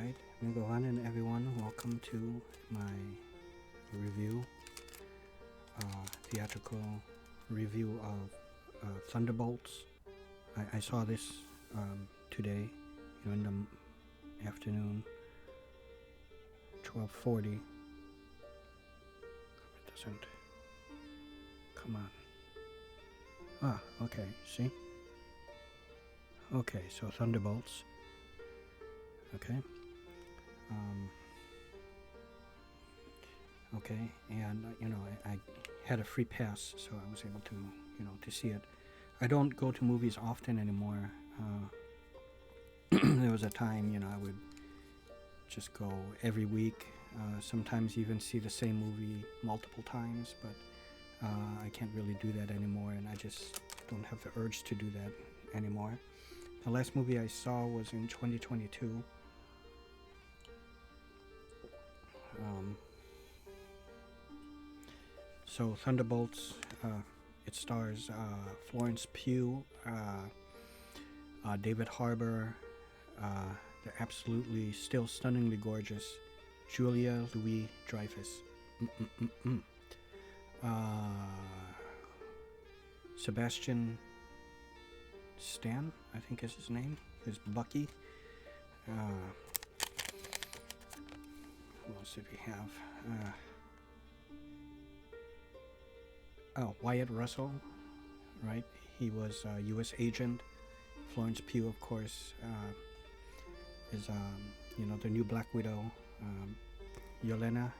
Alright, Mingohan and everyone, welcome to my review, theatrical review of Thunderbolts. I saw this today, in the afternoon, 12:40. It doesn't come on. Ah, okay, see? Okay, so Thunderbolts. Okay. Okay, and I had a free pass, so I was able to to see it. I don't go to movies often anymore. There was a time I would just go every week, sometimes even see the same movie multiple times, but I can't really do that anymore, and I just don't have the urge to do that anymore. The last movie I saw was in 2022. So Thunderbolts, it stars Florence Pugh, David Harbour, the absolutely still stunningly gorgeous Julia Louis-Dreyfus, Sebastian Stan, I think is his name, is Bucky. Who else did we have? Wyatt Russell, right? He was a U.S. agent. Florence Pugh, of course, is the new Black Widow. Yelena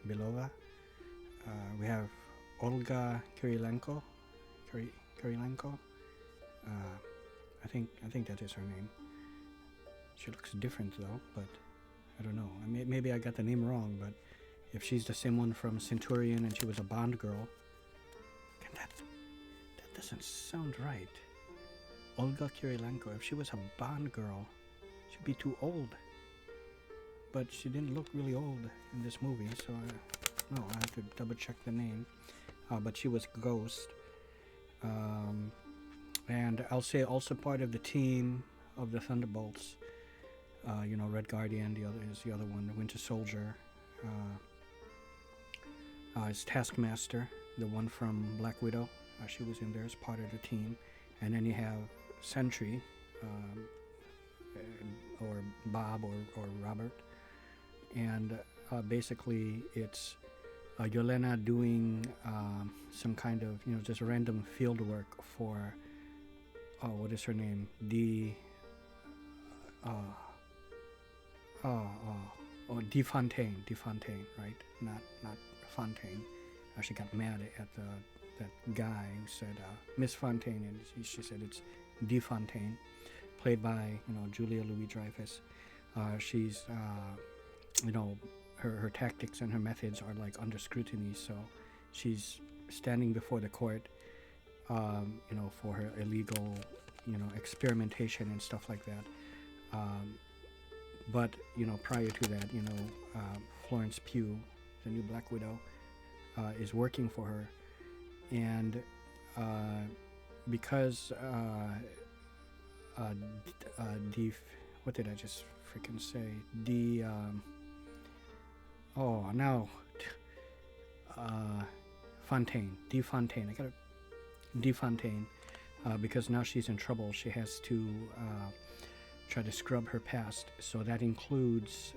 Belova. We have Olga Kurylenko. I think that is her name. She looks different though, but I don't know. Maybe I got the name wrong, but if she's the same one from Centurion and she was a Bond girl, that doesn't sound right. Olga Kurylenko, if she was a Bond girl, she'd be too old. But she didn't look really old in this movie, so no, I have to double check the name. But she was Ghost. And I'll say also part of the team of the Thunderbolts. Red Guardian, the other one, the Winter Soldier. Is Taskmaster, the one from Black Widow. She was in there as part of the team. And then you have Sentry, or Bob or Robert. And basically it's Yelena doing some kind of, just random field work for, what is her name? De Fontaine, right? Not Fontaine. She got mad at that guy who said Miss Fontaine, and she said it's De Fontaine, played by Julia Louis-Dreyfus. She's her tactics and her methods are like under scrutiny, so she's standing before the court, for her illegal, experimentation and stuff like that. But prior to that, Florence Pugh, the new Black Widow, is working for her, and because what did I just freaking say? Fontaine, De Fontaine. I got it. De Fontaine, because now she's in trouble. She has to try to scrub her past. So that includes,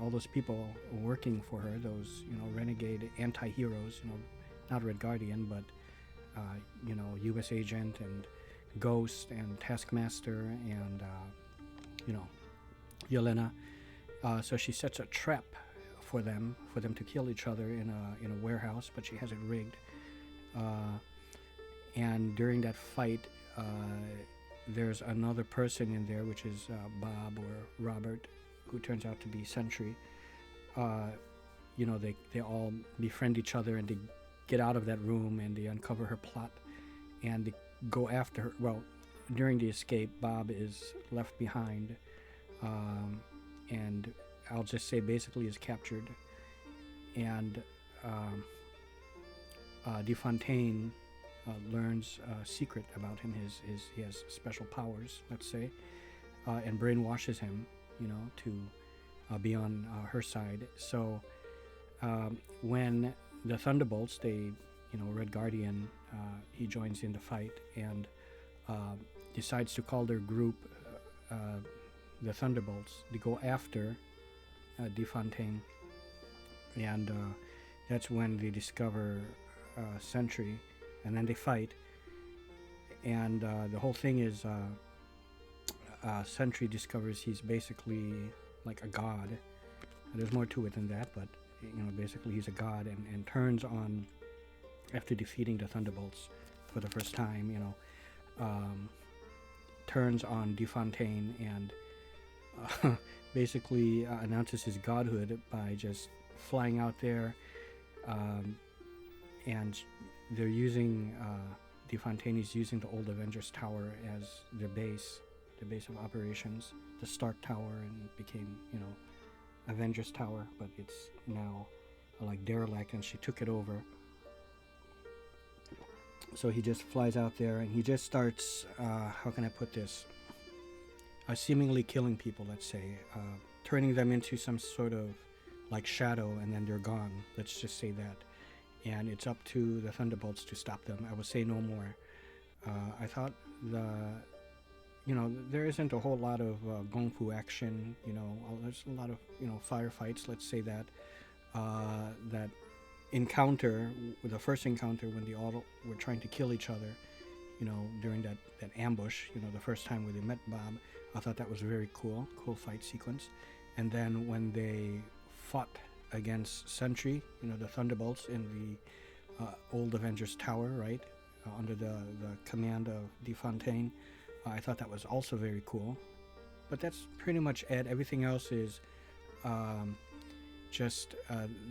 all those people working for her, those, renegade anti-heroes, not Red Guardian, but, U.S. Agent and Ghost and Taskmaster and, Yelena. So she sets a trap for them to kill each other in a warehouse, but she has it rigged. And during that fight, there's another person in there, which is Bob or Robert, who turns out to be Sentry. They all befriend each other, and they get out of that room, and they uncover her plot, and they go after her. Well, during the escape, Bob is left behind, and I'll just say basically is captured, and De Fontaine learns a secret about him. He has special powers, let's say, and brainwashes him to be on her side. So when the Thunderbolts, Red Guardian, he joins in the fight and decides to call their group the Thunderbolts to go after DeFontaine, and that's when they discover Sentry, and then they fight, and the whole thing is Sentry discovers he's basically like a god. There's more to it than that, but basically he's a god, and turns on, after defeating the Thunderbolts for the first time, turns on DeFontaine and basically announces his godhood by just flying out there, and they're using DeFontaine is using the old Avengers Tower as their base of operations, the Stark Tower, and it became Avengers Tower, but it's now like derelict, and she took it over. So he just flies out there and he just starts, how can I put this, seemingly killing people, let's say, turning them into some sort of like shadow, and then they're gone, let's just say that. And it's up to the Thunderbolts to stop them. I will say no more. I thought there isn't a whole lot of kung fu action, there's a lot of, firefights, let's say that. That encounter, the first encounter when they all were trying to kill each other, during that ambush, the first time when they met Bob, I thought that was very cool fight sequence. And then when they fought against Sentry, the Thunderbolts in the old Avengers Tower, right, under the command of DeFontaine, I thought that was also very cool. But that's pretty much it. Everything else is just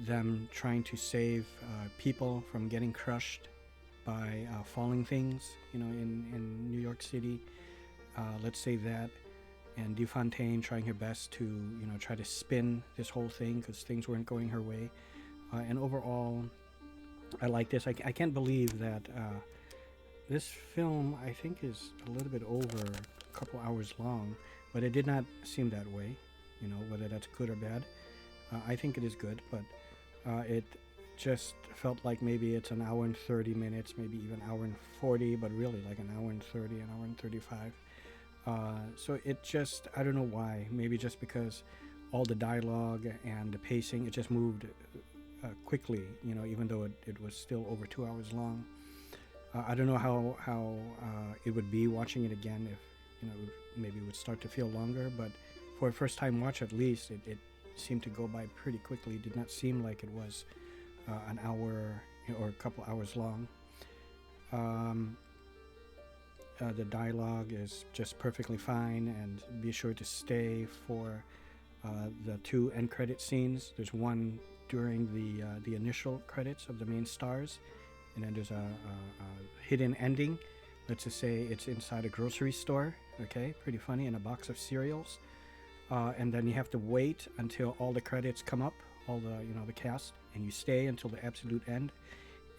them trying to save people from getting crushed by falling things, in New York City, let's say that, and DeFontaine trying her best to, try to spin this whole thing because things weren't going her way. And overall, I like this. I can't believe that this film, I think, is a little bit over a couple hours long, but it did not seem that way, whether that's good or bad. I think it is good, but it just felt like maybe it's an hour and 30 minutes, maybe even an hour and 40, but really like an hour and 30, an hour and 35. So it just, I don't know why, maybe just because all the dialogue and the pacing, it just moved quickly, even though it was still over 2 hours long. I don't know how it would be watching it again if, maybe it would start to feel longer, but for a first time watch at least, it seemed to go by pretty quickly. It did not seem like it was an hour or a couple hours long. The dialogue is just perfectly fine, and be sure to stay for the 2 end credit scenes. There's one during the initial credits of the main stars, and then there's a hidden ending. Let's just say it's inside a grocery store, okay, pretty funny, in a box of cereals. And then you have to wait until all the credits come up, all the cast, and you stay until the absolute end.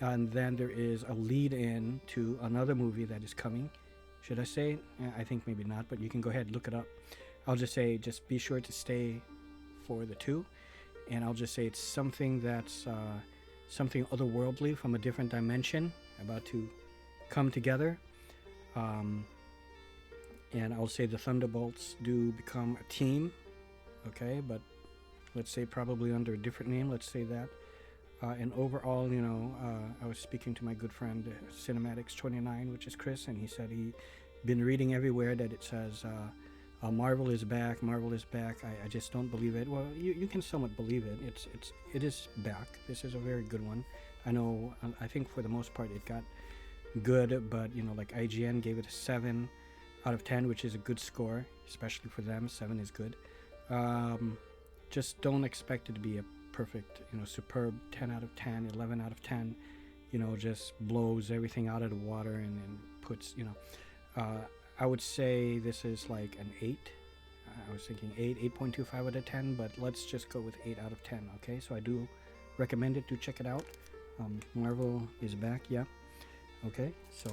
And then there is a lead-in to another movie that is coming. Should I say it? I think maybe not, but you can go ahead and look it up. I'll just say, just be sure to stay for the 2. And I'll just say it's something that's something otherworldly from a different dimension about to come together. And I'll say the Thunderbolts do become a team, okay, but let's say probably under a different name, let's say that. And overall, I was speaking to my good friend Cinematics29, which is Chris, and he said he'd been reading everywhere that it says Marvel is back, Marvel is back. I just don't believe it. Well, you can somewhat believe it. It is back. This is a very good one. I know, I think for the most part it got good, but like IGN gave it a 7 out of 10, which is a good score, especially for them. 7 is good. Just don't expect it to be a perfect, superb 10 out of 10, 11 out of 10, just blows everything out of the water and puts, I would say this is like an 8. I was thinking 8.25 out of 10, but let's just go with 8 out of 10, okay? So I do recommend it. Do check it out. Marvel is back, yeah. Okay, so